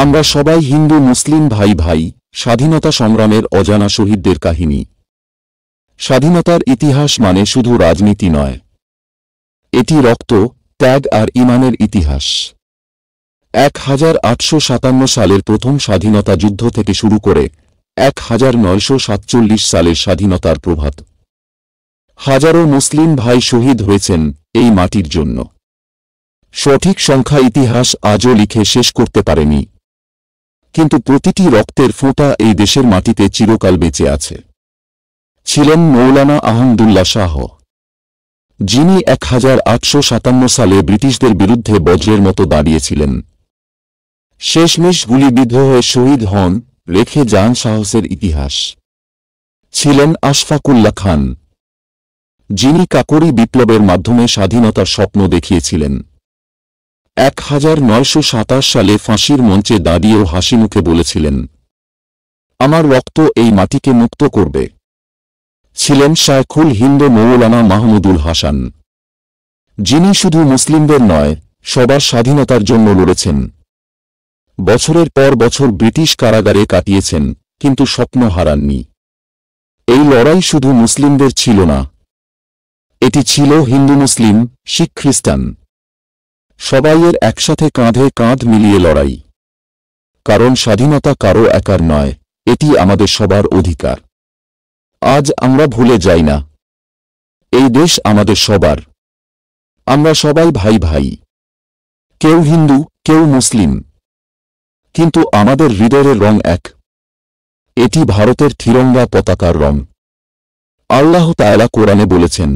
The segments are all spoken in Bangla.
আমরা সবাই হিন্দু মুসলিম ভাই ভাই। স্বাধীনতা সংগ্রামের অজানা শহীদদের কাহিনী। স্বাধীনতার ইতিহাস মানে শুধু রাজনীতি নয়, এটি রক্ত, ত্যাগ আর ঈমানের ইতিহাস। 1857 সালের প্রথম স্বাধীনতা যুদ্ধ থেকে শুরু করে 1947 সালের স্বাধীনতার প্রভাত। হাজারো মুসলিম ভাই শহীদ হয়েছেন এই মাটির জন্য। সঠিক সংখ্যা ইতিহাস আজও লিখে শেষ করতে পারেনি, কিন্তু প্রতিটি রক্তের ফোঁটা এই দেশের মাটিতে চিরকাল বেঁচে আছে। ছিলেন মৌলানা আহমদুল্লাহ শাহ, যিনি 1857 সালে ব্রিটিশদের বিরুদ্ধে বজ্রের মতো দাঁড়িয়েছিলেন। শেষমেশ গুলিবিদ্ধ হয়ে শহীদ হন, রেখে যান সাহসের ইতিহাস। ছিলেন আশফাকুল্লাহ খান, যিনি কাকরি বিপ্লবের মাধ্যমে স্বাধীনতার স্বপ্ন দেখিয়েছিলেন। 1927 সালে ফাঁসির মঞ্চে দাঁড়িয়েও হাসিমুখে বলেছিলেন, আমার রক্ত এই মাটিকে মুক্ত করবে। ছিলেন শায়খুল হিন্দ মৌলানা মাহমুদুল হাসান, যিনি শুধু মুসলিমদের নয়, সবার স্বাধীনতার জন্য লড়েছেন। বছরের পর বছর ব্রিটিশ কারাগারে কাটিয়েছেন, কিন্তু স্বপ্ন হারাননি। এই লড়াই শুধু মুসলিমদের ছিল না, এটি ছিল হিন্দু মুসলিম, শিখ খ্রিস্টান সবাইয়ের একসাথে কাঁধে কাঁধ মিলিয়ে লড়াই। কারণ স্বাধীনতা কারো একার নয়, এটি আমাদের সবার অধিকার। আজ আমরা ভুলে যাই না, এই দেশ আমাদের সবার। আমরা সবাই ভাই ভাই, কেউ হিন্দু কেউ মুসলিম, কিন্তু আমাদের হৃদয়ের রং এক। এটি ভারতের তিরঙ্গা পতাকার রং। আল্লাহ তাআলা কোরআনে বলেছেন,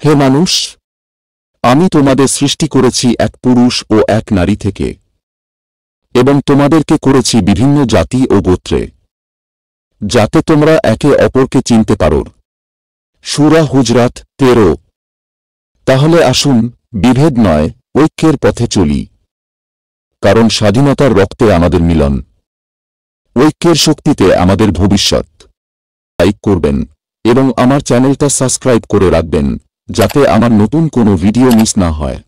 হে মানুষ, আমি তোমাদের সৃষ্টি করেছি এক পুরুষ ও এক নারী থেকে, এবং তোমাদেরকে করেছি বিভিন্ন জাতি ও গোত্রে, যাতে তোমরা একে অপরকে চিনতে পারো। সূরা হুজরাত 13। তাহলে আসুন বিভেদ নয়, ঐক্যের পথে চলি। কারণ স্বাধীনতার রক্তে আমাদের মিলন, ঐক্যের শক্তিতে আমাদের ভবিষ্যৎ। লাইক করবেন এবং আমার চ্যানেলটা সাবস্ক্রাইব করে রাখবেন, যাতে আমার নতুন কোনো ভিডিও মিস না হয়।